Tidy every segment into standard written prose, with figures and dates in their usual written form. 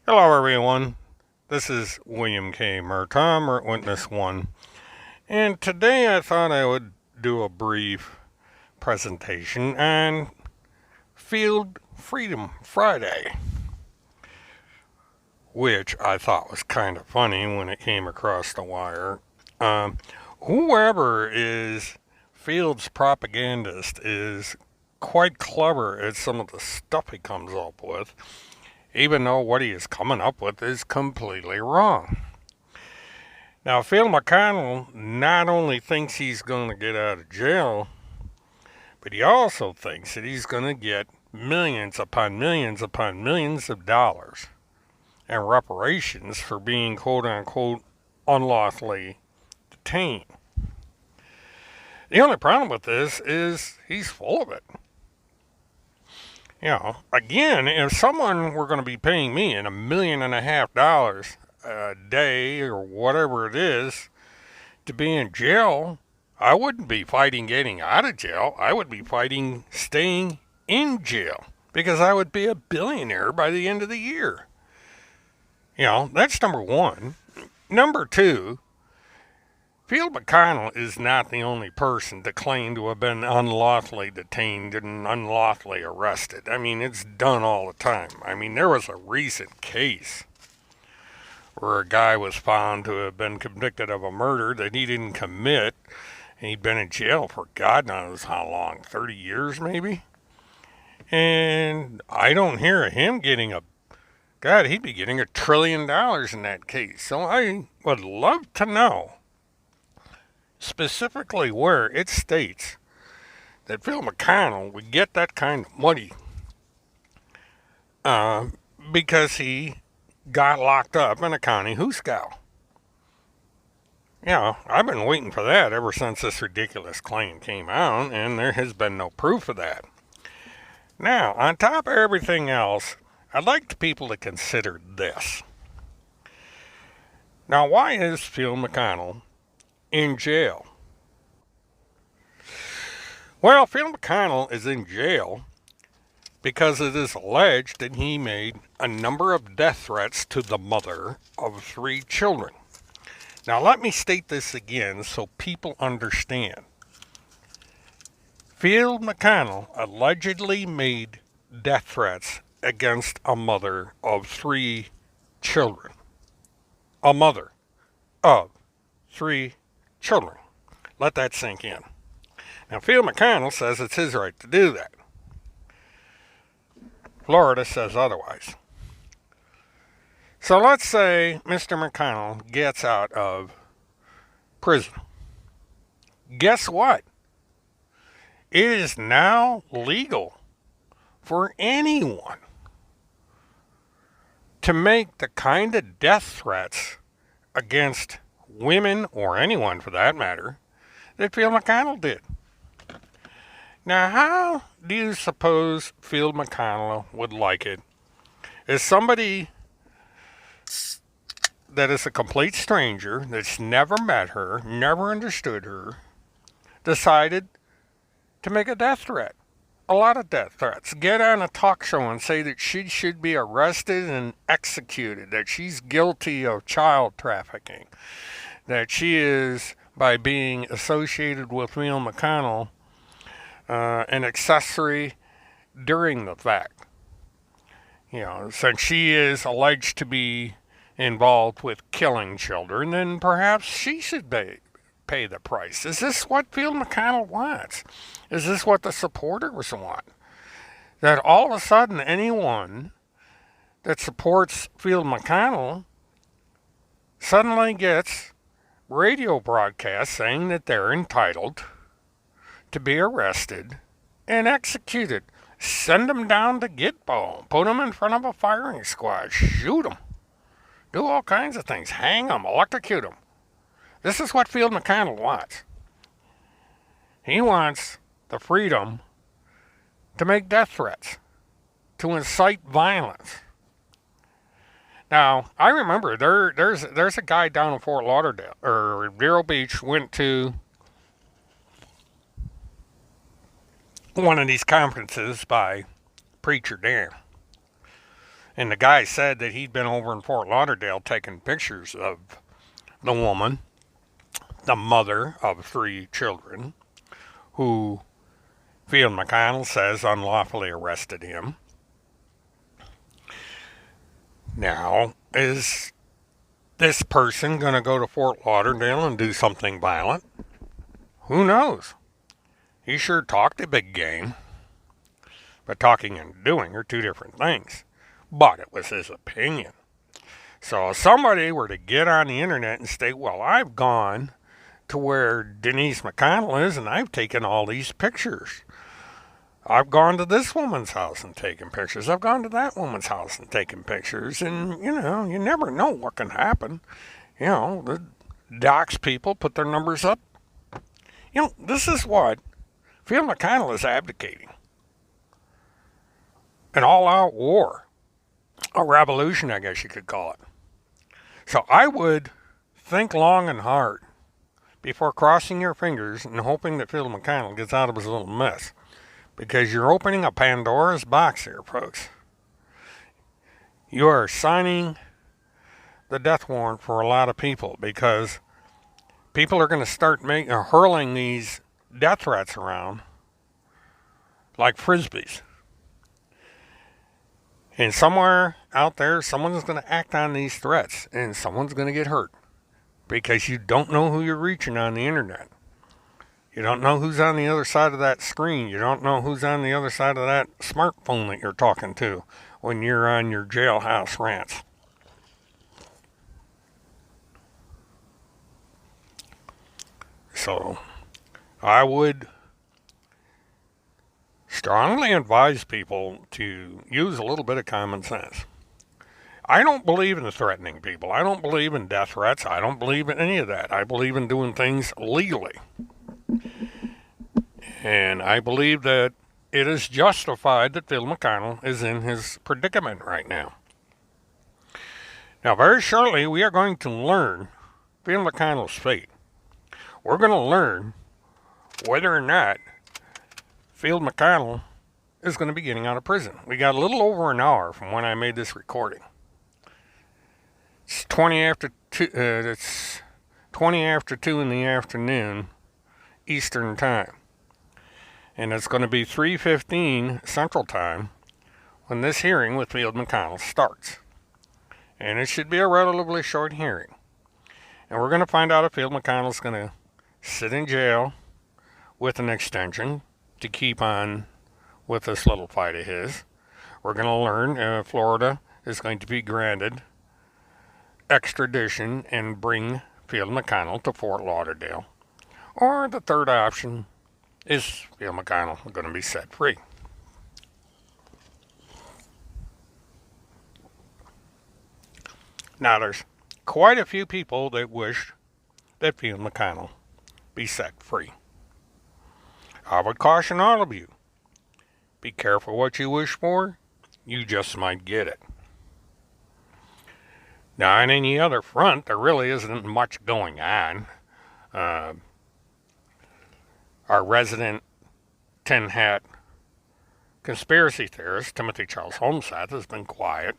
Hello, everyone. This is William K. Murtaugh, Witness 1, and today I thought I would do a brief presentation on Field Freedom Friday, which I thought was kind of funny when it came across the wire. Whoever is Field's propagandist is quite clever at some of the stuff he comes up with, even though what he is coming up with is completely wrong. Now, Phil McConnell not only thinks he's going to get out of jail, but he also thinks that he's going to get millions upon millions upon millions of dollars in reparations for being quote unquote unlawfully detained. The only problem with this is he's full of it. Again, if someone were going to be paying me $1.5 million a day or whatever it is to be in jail, I wouldn't be fighting getting out of jail. I would be fighting staying in jail because I would be a billionaire by the end of the year. That's number one. Number two, Field McConnell is not the only person to claim to have been unlawfully detained and unlawfully arrested. I mean, it's done all the time. I mean, there was a recent case where a guy was found to have been convicted of a murder that he didn't commit, and he'd been in jail for God knows how long, 30 years maybe? And I don't hear of him getting he'd be getting $1 trillion in that case. So I would love to know specifically where it states that Phil McConnell would get that kind of money because he got locked up in a county hoosgow. I've been waiting for that ever since this ridiculous claim came out, and there has been no proof of that. Now, on top of everything else, I'd like people to consider this. Now, why is Phil McConnell in jail? Well, Phil McConnell is in jail because it is alleged that he made a number of death threats to the mother of 3 children. Now, let me state this again so people understand. Phil McConnell allegedly made death threats against a mother of 3 children. A mother of 3 children. Let that sink in. Now, Phil McConnell says it's his right to do that. Florida says otherwise. So let's say Mr. McConnell gets out of prison. Guess what? It is now legal for anyone to make the kind of death threats against women, or anyone for that matter, that Phil McConnell did. Now, how do you suppose Phil McConnell would like it as somebody that is a complete stranger, that's never met her, never understood her, decided to make a death threat? A lot of death threats. Get on a talk show and say that she should be arrested and executed, that she's guilty of child trafficking, that she is, by being associated with Phil McConnell, an accessory during the fact. Since she is alleged to be involved with killing children, then perhaps she should pay the price. Is this what Phil McConnell wants? Is this what the supporters want? That all of a sudden anyone that supports Phil McConnell suddenly gets radio broadcasts saying that they're entitled to be arrested and executed. Send them down to Gitbo. Put them in front of a firing squad. Shoot them. Do all kinds of things. Hang them. Electrocute them. This is what Phil McConnell wants. He wants the freedom to make death threats, to incite violence. Now, I remember there's a guy down in Fort Lauderdale, or Vero Beach, went to one of these conferences by Preacher Dan. And the guy said that he'd been over in Fort Lauderdale taking pictures of the woman, the mother of 3 children, who Field McConnell says unlawfully arrested him. Now, is this person going to go to Fort Lauderdale and do something violent? Who knows? He sure talked a big game. But talking and doing are 2 different things. But it was his opinion. So if somebody were to get on the internet and state, well, I've gone to where Denise McConnell is and I've taken all these pictures. I've gone to this woman's house and taken pictures. I've gone to that woman's house and taken pictures. And, you know, you never know what can happen. You know, the dox people put their numbers up. You know, this is what Phil McConnell is abdicating. An all-out war. A revolution, I guess you could call it. So I would think long and hard before crossing your fingers and hoping that Phil McConnell gets out of his little mess. Because you're opening a Pandora's box here, folks. You are signing the death warrant for a lot of people because people are going to start hurling these death threats around like frisbees. And somewhere out there, someone's going to act on these threats and someone's going to get hurt because you don't know who you're reaching on the internet. You don't know who's on the other side of that screen. You don't know who's on the other side of that smartphone that you're talking to when you're on your jailhouse rants. So, I would strongly advise people to use a little bit of common sense. I don't believe in threatening people. I don't believe in death threats. I don't believe in any of that. I believe in doing things legally. And I believe that it is justified that Phil McConnell is in his predicament right now. Now, very shortly, we are going to learn Phil McConnell's fate. We're going to learn whether or not Phil McConnell is going to be getting out of prison. We got a little over an hour from when I made this recording. It's 20 after 2 in the afternoon Eastern Time. And it's going to be 3:15 Central Time when this hearing with Field McConnell starts. And it should be a relatively short hearing. And we're going to find out if Field McConnell's going to sit in jail with an extension to keep on with this little fight of his. We're going to learn if Florida is going to be granted extradition and bring Field McConnell to Fort Lauderdale. Or the third option is Phil McConnell going to be set free. Now, there's quite a few people that wish that Phil McConnell be set free. I would caution all of you, be careful what you wish for. You just might get it. Now, on any other front, there really isn't much going on. Our resident tin hat conspiracy theorist, Timothy Charles Holmseth, has been quiet,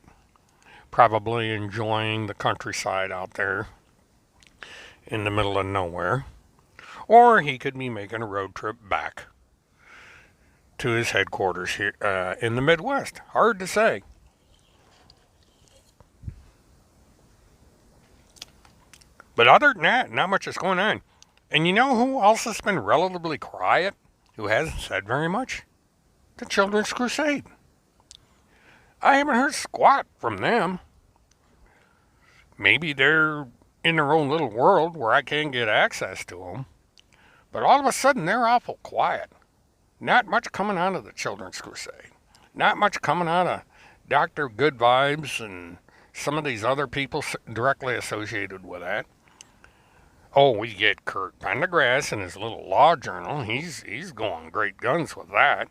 probably enjoying the countryside out there in the middle of nowhere. Or he could be making a road trip back to his headquarters here in the Midwest. Hard to say. But other than that, not much is going on. And you know who else has been relatively quiet? Who hasn't said very much? The Children's Crusade. I haven't heard squat from them. Maybe they're in their own little world where I can't get access to them. But all of a sudden, they're awful quiet. Not much coming out of the Children's Crusade. Not much coming out of Dr. Good Vibes and some of these other people directly associated with that. Oh, we get Kurt Pendergrass and his little law journal. He's going great guns with that.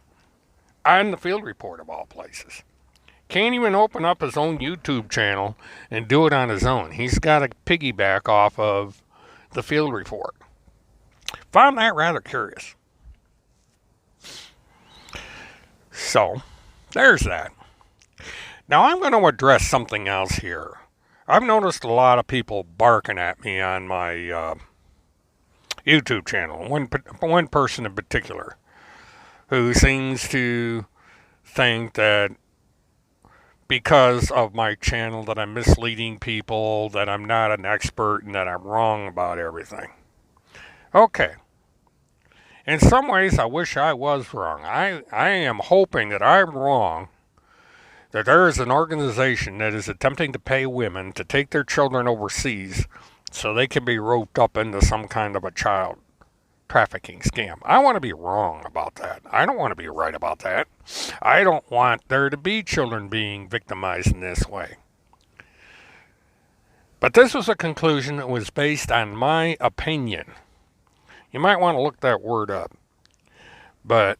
On the Field Report, of all places. Can't even open up his own YouTube channel and do it on his own. He's got to piggyback off of the Field Report. Found that rather curious. So, there's that. Now I'm going to address something else here. I've noticed a lot of people barking at me on my YouTube channel. One person in particular who seems to think that because of my channel that I'm misleading people, that I'm not an expert, and that I'm wrong about everything. Okay. In some ways, I wish I was wrong. I am hoping that I'm wrong, that there is an organization that is attempting to pay women to take their children overseas so they can be roped up into some kind of a child trafficking scam. I want to be wrong about that. I don't want to be right about that. I don't want there to be children being victimized in this way. But this was a conclusion that was based on my opinion. You might want to look that word up. But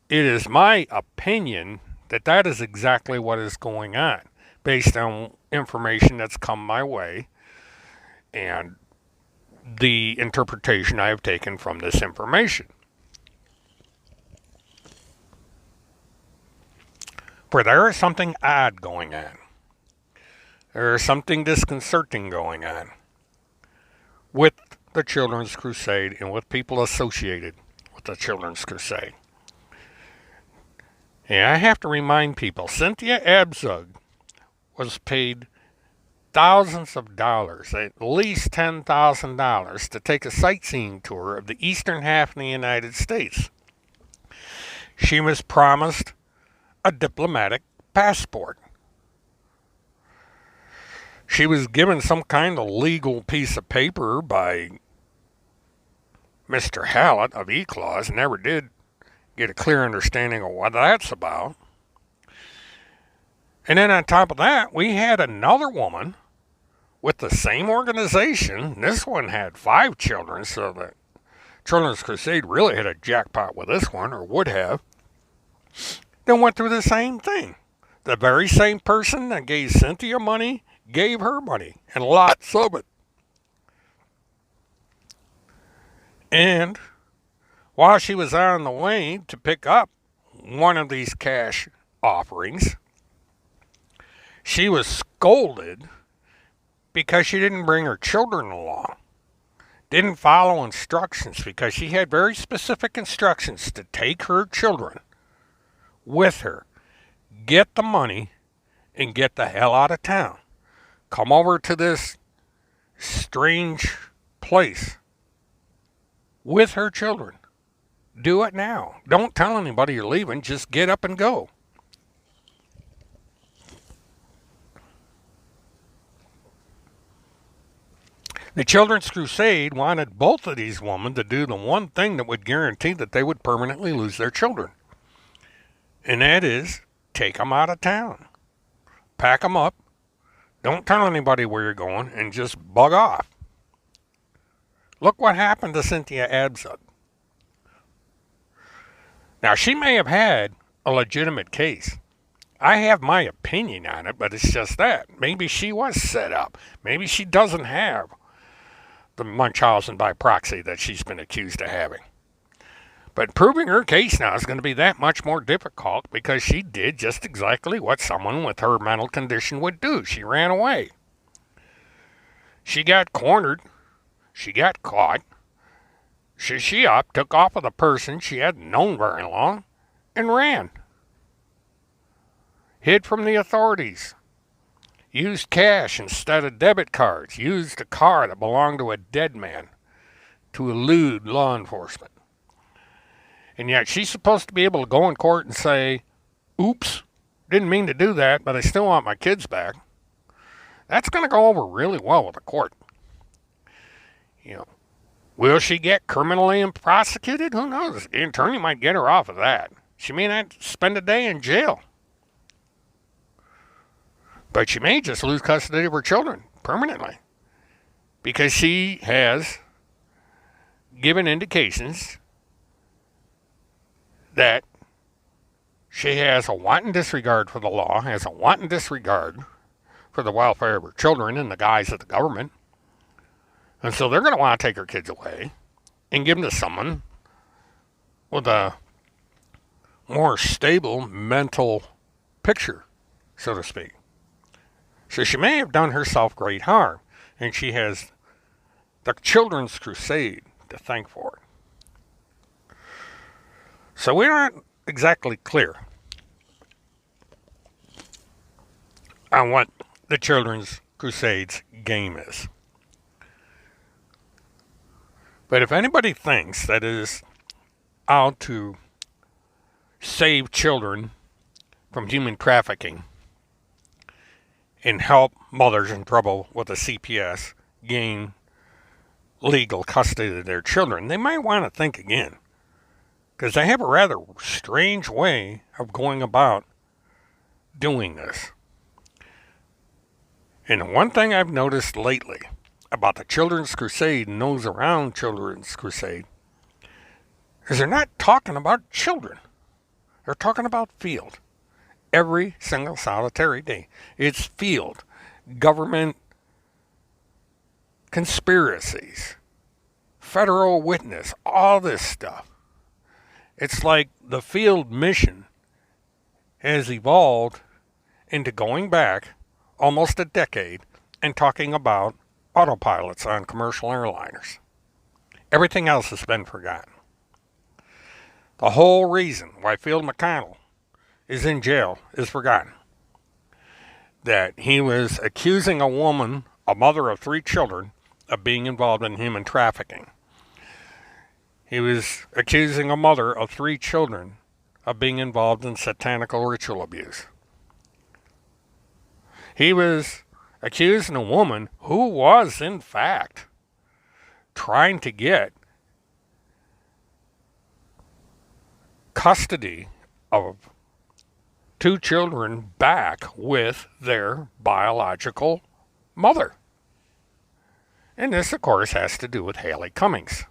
it is my opinion that that is exactly what is going on, based on information that's come my way and the interpretation I have taken from this information. For there is something odd going on. There is something disconcerting going on with the Children's Crusade and with people associated with the Children's Crusade. And I have to remind people, Cynthia Abzug was paid thousands of dollars, at least $10,000, to take a sightseeing tour of the eastern half of the United States. She was promised a diplomatic passport. She was given some kind of legal piece of paper by Mr. Hallett of E-Clause. Never did get a clear understanding of what that's about. And then on top of that, we had another woman with the same organization. This one had 5 children, so the Children's Crusade really hit a jackpot with this one, or would have. Then went through the same thing. The very same person that gave Cynthia money gave her money, and lots of it. And while she was on the way to pick up one of these cash offerings, she was scolded because she didn't bring her children along. Didn't follow instructions, because she had very specific instructions to take her children with her, get the money, and get the hell out of town. Come over to this strange place with her children. Do it now. Don't tell anybody you're leaving. Just get up and go. The Children's Crusade wanted both of these women to do the one thing that would guarantee that they would permanently lose their children. And that is, take them out of town. Pack them up. Don't tell anybody where you're going, and just bug off. Look what happened to Cynthia Abzug. Now, she may have had a legitimate case. I have my opinion on it, but it's just that. Maybe she was set up. Maybe she doesn't have the Munchausen by proxy that she's been accused of having. But proving her case now is going to be that much more difficult, because she did just exactly what someone with her mental condition would do. She ran away. She got cornered. She got caught. She up, took off with a person she hadn't known very long, and ran. Hid from the authorities. Used cash instead of debit cards. Used a car that belonged to a dead man to elude law enforcement. And yet she's supposed to be able to go in court and say, oops, didn't mean to do that, but I still want my kids back. That's going to go over really well with the court. You know, will she get criminally prosecuted? Who knows? The attorney might get her off of that. She may not spend a day in jail. But she may just lose custody of her children permanently, because she has given indications that she has a wanton disregard for the law, has a wanton disregard for the welfare of her children in the guise of the government. And so they're going to want to take her kids away and give them to someone with a more stable mental picture so to speak. So she may have done herself great harm, and she has the Children's Crusade to thank for it. So we're not exactly clear on what the Children's Crusade's game is. But if anybody thinks that it is out to save children from human trafficking and help mothers in trouble with the CPS gain legal custody of their children, they might want to think again, because they have a rather strange way of going about doing this. And the one thing I've noticed lately about the Children's Crusade and those around Children's Crusade is they're not talking about children. They're talking about field. Every single solitary day. It's field. Government conspiracies. Federal witness. All this stuff. It's like the field mission has evolved into going back almost a decade and talking about autopilots on commercial airliners. Everything else has been forgotten. The whole reason why Field McConnell is in jail is forgotten. That he was accusing a woman, a mother of 3 children, of being involved in human trafficking. He was accusing a mother of 3 children of being involved in satanical ritual abuse. He was accusing a woman who was, in fact, trying to get custody of 2 children back with their biological mother. And this, of course, has to do with Haley Cummings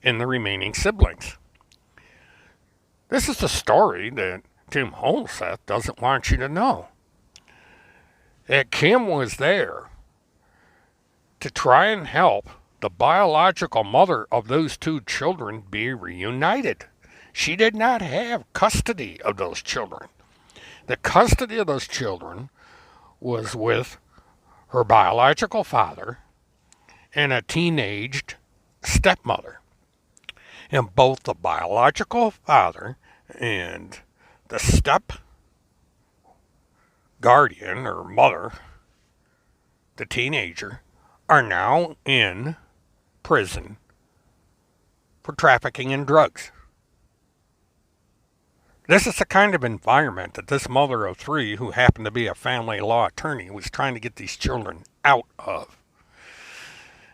and the remaining siblings. This is the story that Tim Holmseth doesn't want you to know. That Kim was there to try and help the biological mother of those 2 children be reunited. She did not have custody of those children. The custody of those children was with her biological father and a teenaged stepmother. And both the biological father and the step guardian or mother, the teenager, are now in prison for trafficking in drugs. This is the kind of environment that this mother of 3, who happened to be a family law attorney, was trying to get these children out of.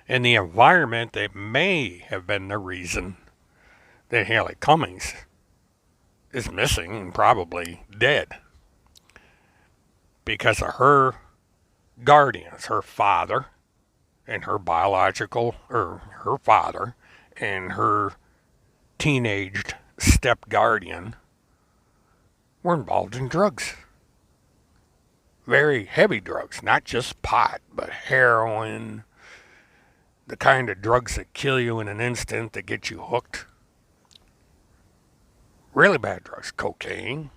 And the environment that may have been the reason that Haley Cummings is missing and probably dead. Because of her guardians, her father and her biological, or her father and her teenaged step guardian were involved in drugs. Very heavy drugs, not just pot, but heroin, the kind of drugs that kill you in an instant, that get you hooked. Really bad drugs, cocaine,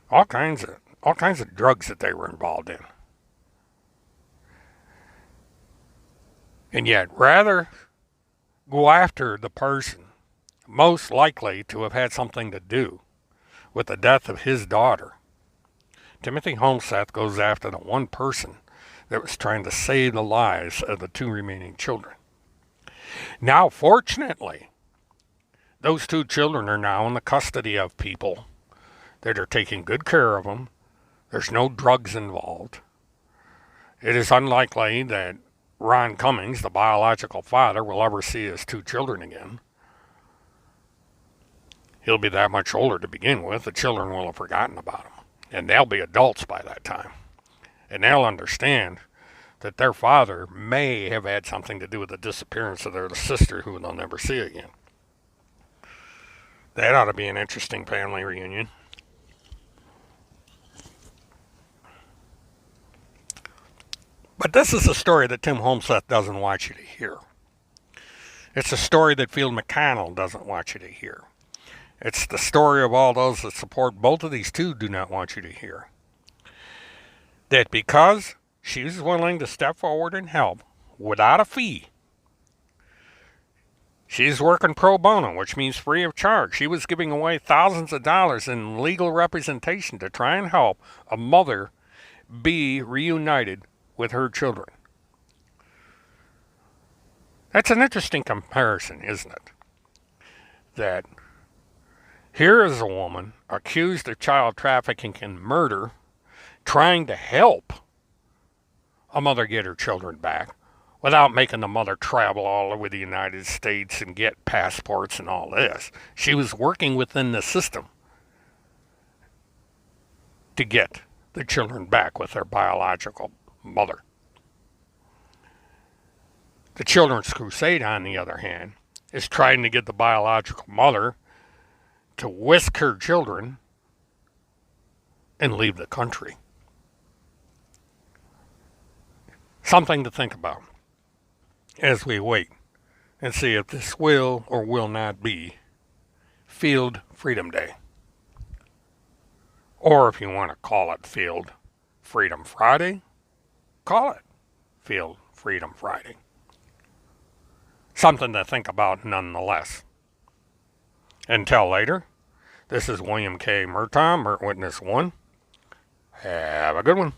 all kinds of drugs that they were involved in. And yet, rather go after the person most likely to have had something to do with the death of his daughter, Timothy Holmseth goes after the one person that was trying to save the lives of the 2 remaining children. Now, fortunately, those 2 children are now in the custody of people that are taking good care of them. There's no drugs involved. It is unlikely that Ron Cummings, the biological father, will ever see his 2 children again. He'll be that much older to begin with. The children will have forgotten about him. And they'll be adults by that time. And they'll understand that their father may have had something to do with the disappearance of their sister, who they'll never see again. That ought to be an interesting family reunion. But this is a story that Tim Holmseth doesn't want you to hear. It's a story that Field McConnell doesn't want you to hear. It's the story of all those that support both of these 2 do not want you to hear. that because she was willing to step forward and help without a fee, she's working pro bono, which means free of charge. She was giving away thousands of dollars in legal representation to try and help a mother be reunited with her children. That's an interesting comparison, isn't it? That here is a woman accused of child trafficking and murder, trying to help a mother get her children back without making the mother travel all over the United States and get passports and all this. She was working within the system to get the children back with their biological mother. The Children's Crusade, on the other hand, is trying to get the biological mother to whisk her children and leave the country. Something to think about as we wait and see if this will or will not be Field Freedom Day. Or if you want to call it Field Freedom Friday, call it Field Freedom Friday. Something to think about nonetheless. Until later, this is William K. Murtaugh, Mert Witness 1. Have a good one.